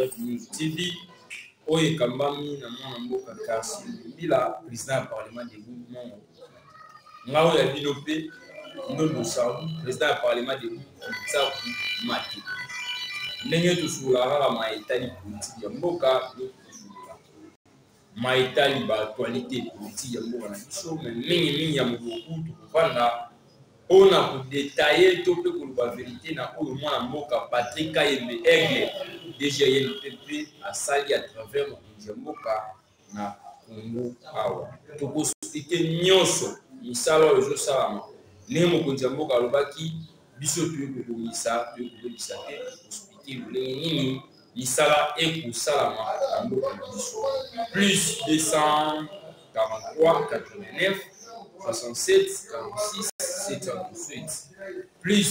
direct news TV. Oye Kambami na mwana mboka kasi bila président du parlement de Gouvernement. Ngao ya Binope Ndondo Saou président du parlement de Gouvernement Mati. Ndenge tusulaka ma etali politique ya mboka ma etali ba actualité politique ya mboka na biso mais mingi ya moboku tukuvanda on a détaillé tout le pour la vérité na pour moi mboka Patrick Kayembe Aigle déjà YNPP a sali à travers mboka na Congo awa to ko expliquer nyonso misala ozo salama ne mokonzi mboka lobaki biso tu ko komisa tu ko komisa te expliquer nini misala et ko salama mboka biso plus 243 89 67 46 728 plus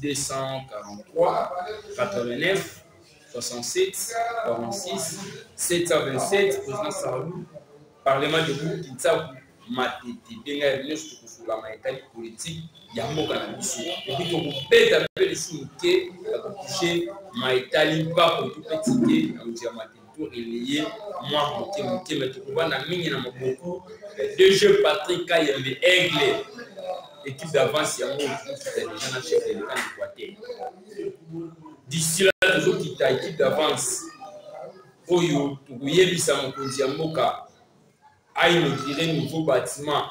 243 89 67 46 727 président Salou parlement de Kinshasa matete benga bien sur la maïtali politique ya mboka na biso et puis ko beta pe le souke la toucher maïtali pas pour tout petit na utia matete pour relier moi moté mais to ba na mingi na maboko deux jeux Patrick Kayembe Aigle équipe d'avance ya mo déjà na chef de l'État d'Équateur d'ici là toujours qui ta équipe d'avance oyo to yebisa mokonzi ya mboka a inauguré nouveau bâtiment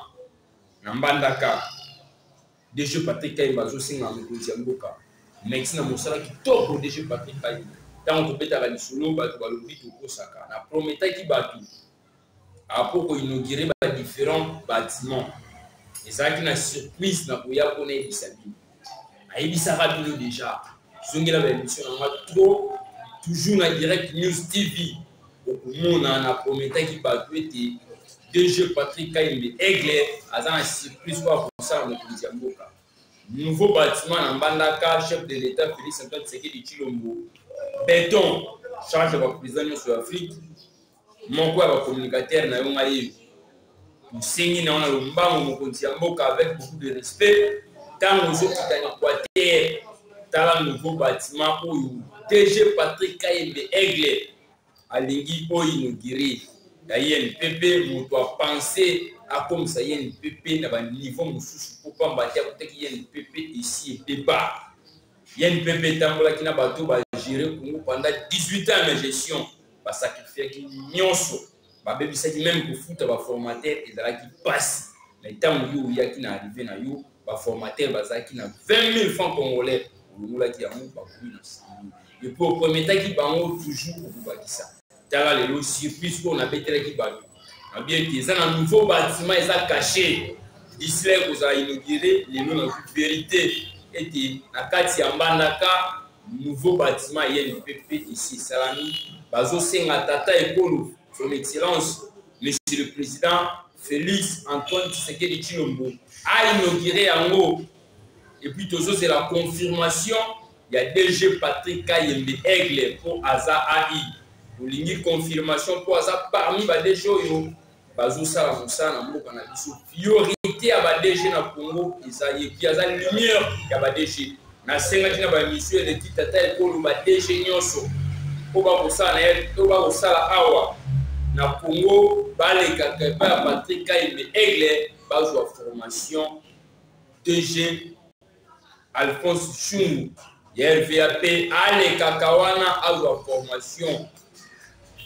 na Mbandaka DG Patrick Kayembe azosinga mokonzi ya mboka merci na mosala kitoko DG Patrick Kayembe tant to beta la lisolo bato balobi to kosaka na prometa ki bato apoko inauguré ba différents bâtiments ezaki na surprise na koya kona ebisabi ayebisa rabino déjà zongela ba émission na trop toujours na direct news TV okomona na prometa ki bato ete DG Patrick Kayembe Aigle a un surprise pour ça le président Mboka. Nouveau bâtiment en Mbandaka, chef de l'État Félix Antoine Tshisekedi Tshilombo. Béton, charge de la président sur l'Afrique. Mon quoi va communicateur na yongaye. Pour signer na le mbango mokonzi ya mboka avec beaucoup de respect. Tant aux autres qui dans Équateur, dans le nouveau bâtiment où DG Patrick Kayembe Aigle a lingi o inauguré. La YNPP, on doit penser à comme ça YNPP n'a pas niveau moussous pour pas battre peut-être YNPP ici et bas. YNPP tambola qui n'a pas tout gérer Congo pendant 18 ans de gestion, pas sacrifier qui nyonso, ba baby ça qui même pour foot ba formateur et là qui passe. Mais tant où il y a qui n'a arrivé na yo, ba formateur ba ça qui n'a 20 000 francs congolais, on là qui a mon pas couille. Et pour premier temps qui ba toujours pour ba ça. Tala le surprise qu'on a pété qui bat. Bien que ça un nouveau bâtiment est caché. D'ici là vous avez inauguré les noms de vérité et na kati ya Mbandaka nouveau bâtiment YNPP ici Salami bazo senga tata ekolo son excellence monsieur le président Félix Antoine Tshisekedi Tshilombo a inauguré yango et puis toujours c'est la confirmation il y a DG Patrick Kayembe Aigle pour Aza AI. Pour l'ingé confirmation pour ça parmi les DG yo bazo sala mosala na mboka na biso priorité à ba DG na Congo isaye puis aza lumière ya ba DG na senga tina ba mission de tata ekolo ba DG nyonso ko ba kosala na to ba kosala awa na Congo ba le kaka Patrick Kayembe Aigle bazo formation DG Alphonse Chungu ya LVAP ale kakawana azo formation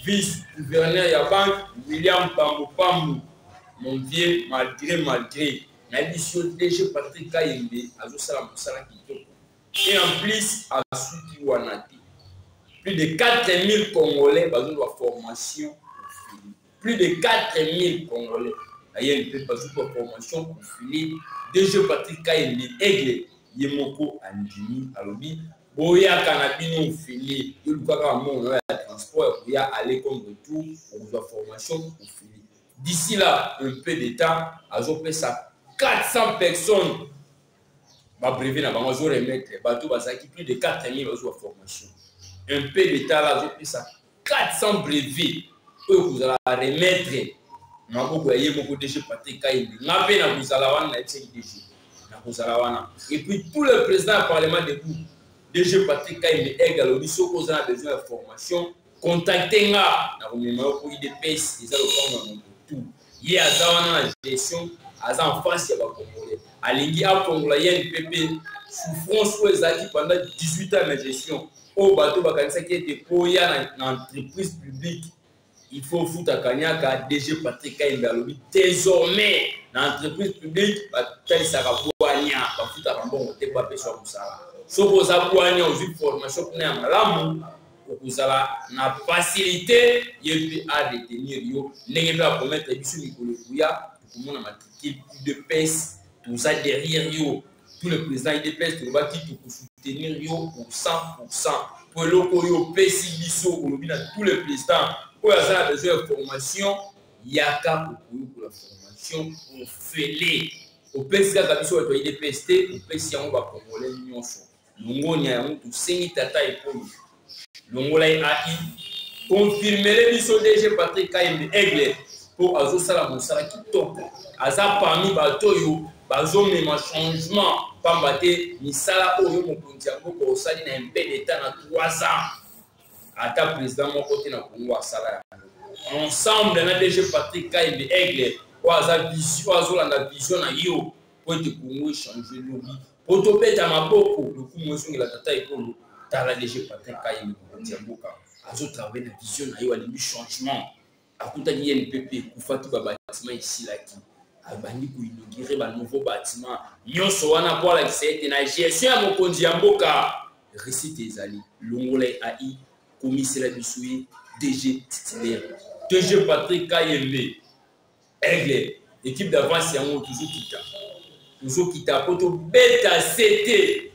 vice-gouverneur ya banque William Pambo, mon vieux malgré l'édition DG Patrick Kayembe a et en plus à Souki Wanati plus de 4000 Congolais ont la formation plus de 4000 Congolais ayant une formation pour finir DG Patrick Kayembe Aigle Yemoko Andini Alobi Boya Kanabino fini, il y a un transport, il y a aller comme retour, on doit formation pour finir. D'ici là, un peu de temps, à peu ça 400 personnes. Ma brevet n'a pas remettre les bateaux, plus de 4000 formation. Un peu de temps, là, je ça 400 brevets que vous allez remettre. Ma voyez beaucoup de chez Patrick Kayembe. Et puis tout le président du Parlement de vous. DG Patrick Kayembe Aigle a besoin de formation contacter nga na komema ko IDPS eza lokomo tout ye azawana na gestion aza en face ya ba congolais alingi a congolais NPP souffrance ou ezaki pendant 18 ans na gestion au bateau bakanisa qui était poya na entreprise publique il faut foutre kanyaka DG Patrick Kayembe alobi désormais na entreprise publique batalisa ka boanya ba foutre ka mbongo te pa peso kusala so boza boanya ozi formation kuna ya malamu okuzala na facilité yebi a détenir yo ndenge ba promettre biso mikolo kuya komona matricule de pèse tout ça derrière yo tout le président IDPS to baki to soutenir yo pour 100% pour loko yo pesi biso olobi na tous les présidents pour avoir besoin de formation yaka pour la formation on fait au pesi ka biso to IDPS au pesi yango ba congolais nyonso longonya yango to sengi tata epolo longola AI confirmer biso DG Patrick Kayembe Aigle pour azo sala mosala kitoko aza parmi bato yo bazo mema changement pambate misala oyo mokonzi yango ko sali na mpe d'état na 3 ans ata président mon côté na Congo asala ensemble na DG Patrick Kayembe Aigle o aza vision azolanda vision na yo pour te Congo changer lobby pour to peta maboko le coup mosungela tata ekolo tala DG Patrick Kayembe Mboka azo travailler na vision na yo ali changement akuta ni NPP kufatu ba bâtiment ici là qui abandi ko inaugurer ba nouveau bâtiment nyonso wana pour la kisete na gestion ya mokonzi ya mboka récite ezali longola AI commissaire bisuye DG titulaire DG Patrick Kayembe Aigle équipe d'avance yango toujours kita poto beta CT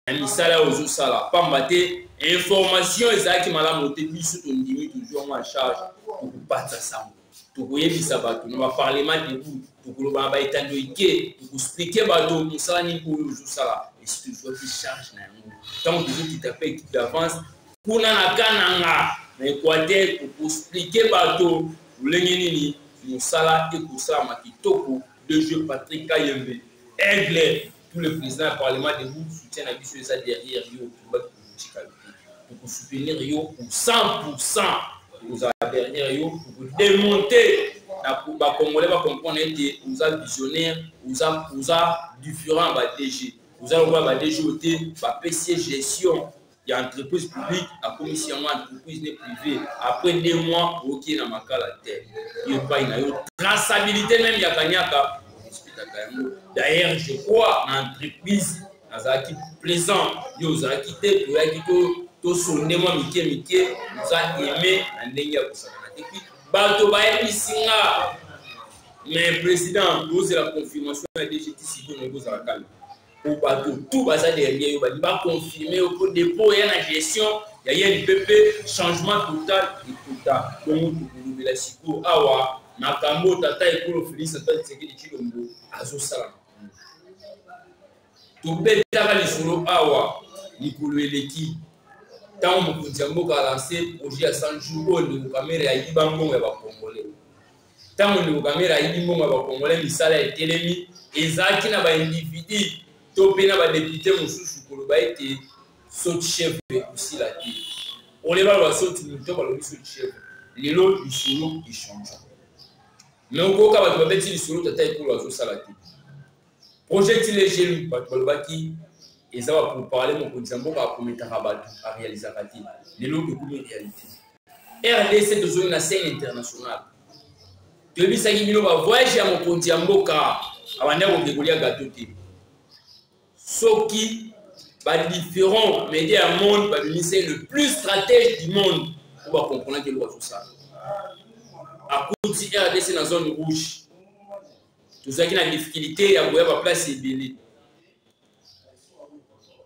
na misala ozo sala pambate information ezaki malamu te biso to ndimi toujours en charge pour battre ça pour yebisa bato na parlement de vous pour ba ba etando ike pour expliquer bato misala ni ko ozo sala et si toujours qui charge na yango tant toujours kita pe équipe d'avance kuna na kananga na Équateur pour expliquer bato lenge nini musala et kusala makitoko de jeu Patrick Kayembe Aigle tout le président du parlement de vous soutient la biso ça derrière yo pour soutenir yo pour 100% vous avez derrière yo pour démonter la pour ba congolais va comprendre que vous avez visionnaire vous a différents ba DG vous allez voir ba DG ba PC gestion il y a entreprise publique à commission entreprise privée après 2 mois OK na makala terre yo pas une traçabilité même ya kanyaka. D'ailleurs, je crois en entreprise, dans un équipe plaisant, nous avons quitté pour aller tout sonner moi Mickey, nous avons aimé en dernier pour ça. Et puis, bateau baïsinga, mais président, nous avons la confirmation de la DGT civil, nous avons calme. Au bateau, tout basa derrière, il va confirmer au cours dépôt et la gestion, il y a un PP, changement total et total. Donc, nous la Siko, awa. Nakambo tata ekolo Félix Antoine Tshisekedi Tshilombo azosala tobetaka lisolo awa likolo eleki ntango mokonzi ya mboka alancé projet ya 100 jours oyo ndeko kamere ayibi mbongo ya bakongolais ntango ndeko kamere ayibi mbongo ya bakongolais misala etelemi ezalaki na baindividu to mpe na badepute mosusu koloba ete soti chef ekosila te oleba lwa soti moto balobi soti chef lelo lisolo echange. Mais au cas où tu vas mettre sur l'autre tête pour la salade. Projet les jeunes, qui et ça va pour parler mon condition à promettre à réaliser les lots de réalité. RDC de zone la scène internationale. Tu dis ça qui va voyager à mon condition avant d'aller au dégolia gâteau. Ce qui va différents médias monde va devenir le plus stratège du monde pour comprendre que l'on ça. À côté de RDC dans la zone rouge, nous avons une difficulté à avoir la place ébélée.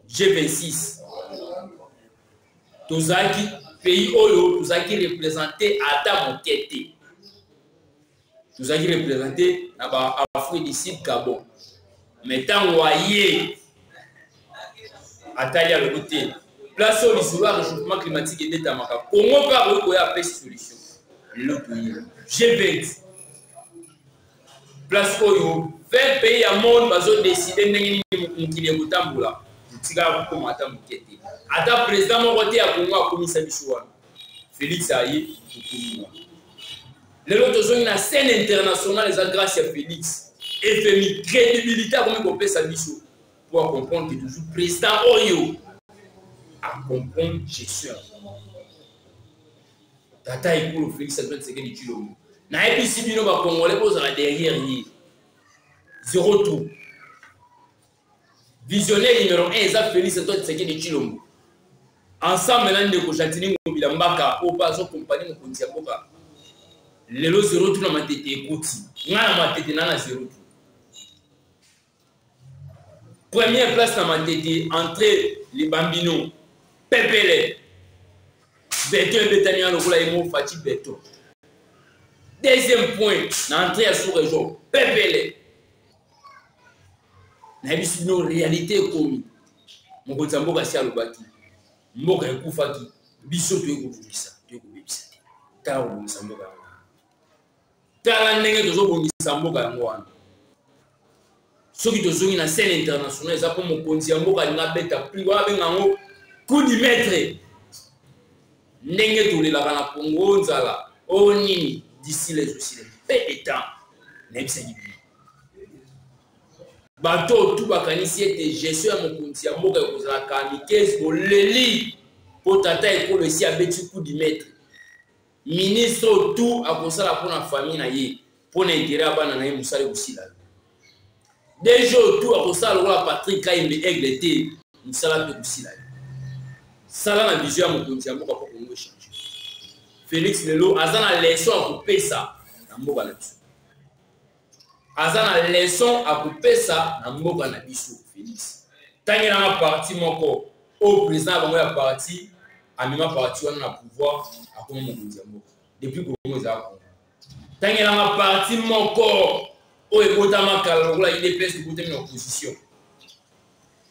G26. Nous avons un pays où nous avons représenté à Tamokété. Nous avons représenté à l'Afrique du Sud, Gabon. Mais tant que vous voyez, à Talia le côté, place où il y a un réchauffement climatique et d'état macabre. Comment pas avoir cette solution? Le pays G20 place oyo 20 pays à monde bazo décider ndenge mukili kotambola tika ko mata mukete ata président mo côté ya Congo akomisa biso wana Félix aye les autres ont une scène internationale les grâce à Félix FMI crédibilité comme on peut ça biso pour comprendre que toujours président Oyo à comprendre gestion tata écoute Félix Antoine Tshisekedi Tshilombo na episi bino ba congolais bozala derrière lui zéro tout visionnaire numéro 1 eza Félix Antoine Tshisekedi Tshilombo ensemble na ndeko Chantini Ngobila Mbaka o pas so compagnie mokonzi ya boka lelo zéro tout na matete ekoti ngana matete na zéro tout première place na matete entrée les Bambino Pepele Beto Betania lokola emo Fati Beto deuxième point na entrée à sous-région Pepele na bisino réalité komi mokonzi ya mboka si alobaki mboka ekufaki biso toyekobongisa toyekobebisa te tala kobongisa mboka yango tala ndenge tozobongisa mboka yango wana soki tozongi na scène internationale eza mpo mokonzi ya mboka alinga beta prix wana abenga yango coup du maître ndenge tolelaka na Congo nzala oyo nini d'ici les aussi peu de temps nayebisaki bino bato tout bakanisi ete gestion ya mokonzi ya mboka ekozalaka mikese boleli mpo tata ekolo esi abeti coup du maître ministre tout akosala mpona famille na ye mpona intérêt ya bana na ye mosala ekosila déjà tout akosala lokola Patrick Kayembe aigle te mosala mpe ekosila sala na vision ya mokonzi ya mboka mpo kongo echange Félix lelo aza na leson akopesa na mboka na biso aza na leson akopesa na mboka na biso Félix tangelanga parti moko au président bango ya parti amema parti wana na pouvoir akoma mokonzi ya mboka depuis Congo ezala Congo tangelanga parti moko o ekotama kala lokola UDPS ekotami na opposition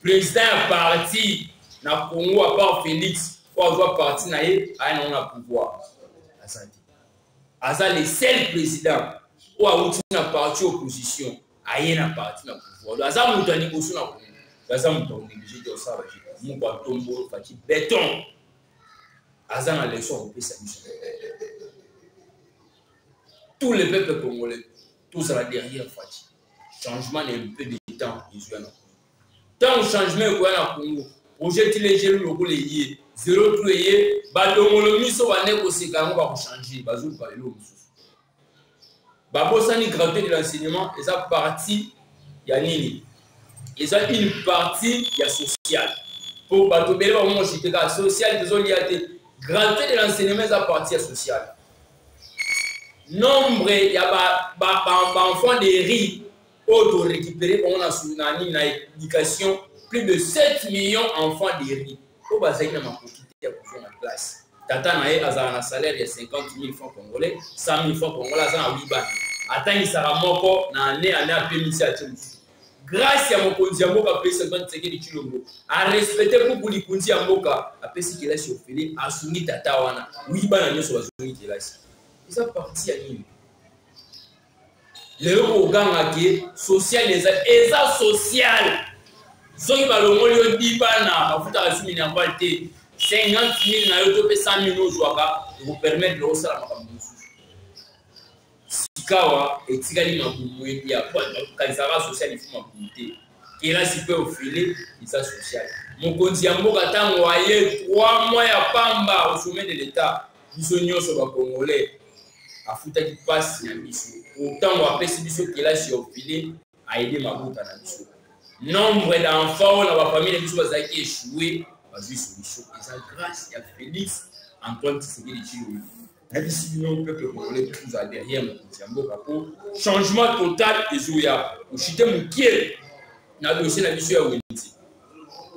président ya parti na Congo à part Félix po azwa parti na ye aya nango na pouvoir aza le seul président ou awuti na parti opposition aye na parti na pouvoir aza moto aliboso na Congo aza moto onéglige te osala moko atombo Fati béton aza na leson akopesa biso tous les peuples congolais tous à la derrière Fati changement n'est un peu de temps izwa na tant changement ekoya na Congo projet tilégé lokola ye zéro tout ye badongolo miso bane koseka yango bakochanger bazoluka lelo mosusu babosani gratuité de l'enseignement eza partie ya nini eza une partie ya social pour bato bele bamomoshiteka social tezolia te gratuité de l'enseignement eza partie ya social nombre ya baenfants de riz auto récupéré na nini na éducation plus de 7 millions d'enfants de riz au bazaki na makokite ya kozwa na classe tata na ye azala na salaire ya 50 000 francs congolais 100 000 francs congolais aza na wibana atangisaka moko na ane apemisi atie mosusu grâce ya mokonzi ya mboka apesi Antoine Tshisekedi Tshilombo arespecte buku likunzi ya mboka apesi kelasi ofele asungi tata wana wibana nyonso bazongi kelasi eza parti ya nini lelo koganga ke social eza social soki balongoli yo dibana bafutaka 6 000 ya mbali te 50 000 na yo to pe 100 000 ozwaka ekopermettre osala makambo mosusu sikawa etikali mabumu ya kanisaka social ifu mabumu te kelasi mpe ofele eza social mokonzi ya mboka ntango aye 3 mois ya pamba au sommet de l'état biso nyonso bakongolais afutaki pasi na biso ntango apesi biso kelasi ya ofele aide mabuta na biso nombre d'enfants dans la famille de Bissou qui échoué, basé solution. Et ça grâce à Félix Antoine Tshisekedi Tshilombo. Et si nous peuple congolais tous à derrière mon changement total des Zouya. Au chité moukier na dossier na Bissou ya Wenzi.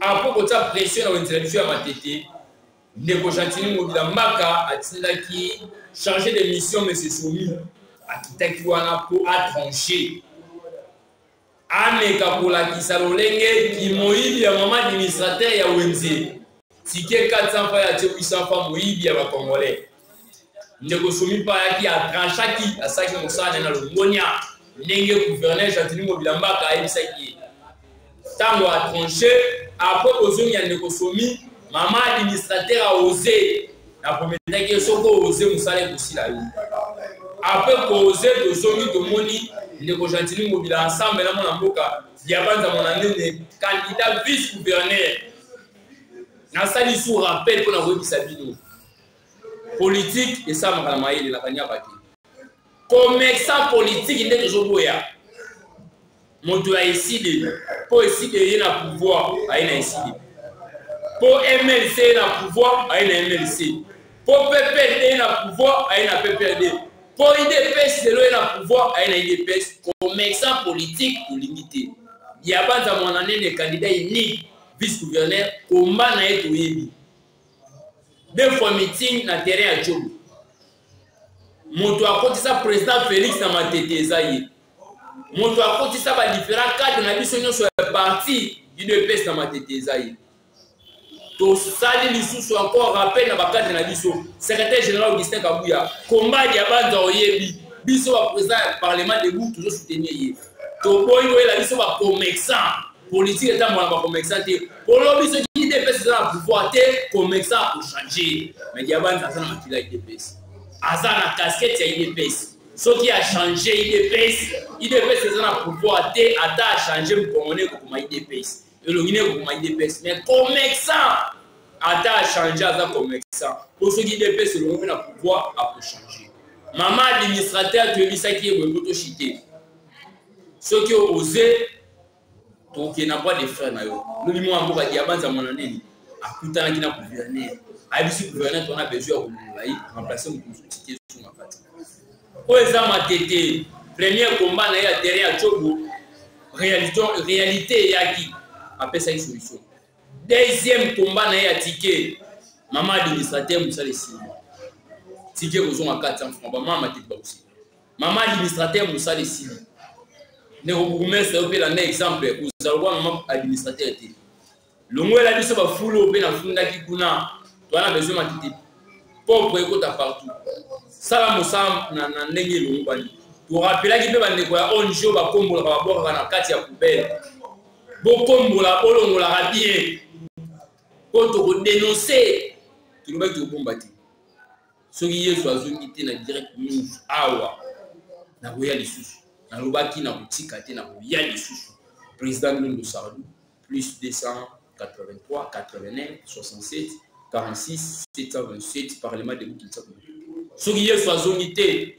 Après que ça pression na Wenzi na Bissou ya Matete, Ndeko Chantini Ngobila Mbaka atilaki changer de mission mais c'est soumis à kitaki wana pour trancher. Ameka kolakisa lolenge kimoyibi ya mama administrateur ya Wenzi tike 400 fois ya 800 fois moyibi ya bakongolais ndeko somi pa yaki atranchaki asaki mosana na longonia ndenge gouverneur Chantini Ngobila Mbaka ayebisaki tango a tranché après ozongi ya ndeko somi mama administrateur a osé La première que ce qu'on ose musala aussi là. Après causer de zone de moni les gentils mobile ensemble là mon mboka diabanza mon année candidat vice-gouverneur. Na sali sous rappel pour la Sabino. Politique et ça m'a maïe la kanya baki. Commerçant politique il est toujours boya. Mon doit ici pour ici que il a pouvoir à ici. Pour MLC na pouvoir à MLC. Pour PPD na pouvoir à PPD. Pour IDPS de l'eau na pouvoir à IDPS. Commerçant politique pour limiter. Il y a pas dans mon année les candidats uniques vice-gouverneur combat na eto yebi. Deux fois meeting na terrain à Djobo. Moto a côté ça président Félix na matete zaye. Moto a côté ça ba différents cadres na biso nyonso ya parti IDPS na matete zaye. To sali lisusu encore rappel na ba cadre na biso. Secrétaire général Augustin Kabuya combat ya banda oyebi. Biso ba président parlement debout toujours soutenir ye. To boyo la biso ba commerçant politique est un bon commerçant. Pour l'homme, ceux qui dépassent dans le pouvoir, commerçant pour changer. Mais il y a unazan qui a dépassé. Azan la casquette, il y a dépassé. Ceux qui a changé, il dépasse dans le pouvoir, a changé pour qu'on ait comme il dépasse. Et le Guinée comme il dépasse. Mais commerçant, a changé azan commerçant. Pour ceux qui dépassent, le monde a pouvoir à changer. Maman administrateur, tu as vu ça qui est beaucoup chité. Ceux qui ont osé. Donc il n'y a pas de frères. Nous disons à Mboka Diabanza mon année. À Koutana qui n'a pas gouverneur. À Bissi gouverneur, on a besoin de remplacer mon ticket sur ma partie. Au examen TT, premier combat na ya derrière Tchobo. Réalité yaki. Après ça une solution. Deuxième combat na ya ticket. Maman administrateur Moussa les signes. Ticket aux à 400 francs. Maman m'a dit aussi. Maman administrateur Moussa les signes. Ne regoumesse au un exemple vous allez voir maman administrateur était le mot la biso ba fulo pe na funda ki kuna to na besoin matiti pauvre écoute partout sala musam na ndenge lo ngwani to rappela ki pe ba ndeko ya onjo ba kombola ba boka na kati ya poubelle bo kombola olongola rabie ko to dénoncer tu ba ki kombati soki yesu azongite na direct news awa na boya lisusu na lobaki na boutique na boya lisusu président Londo Sardou plus 283 89 67 46 727 parlement de Boukinsa. Soki yesu azongite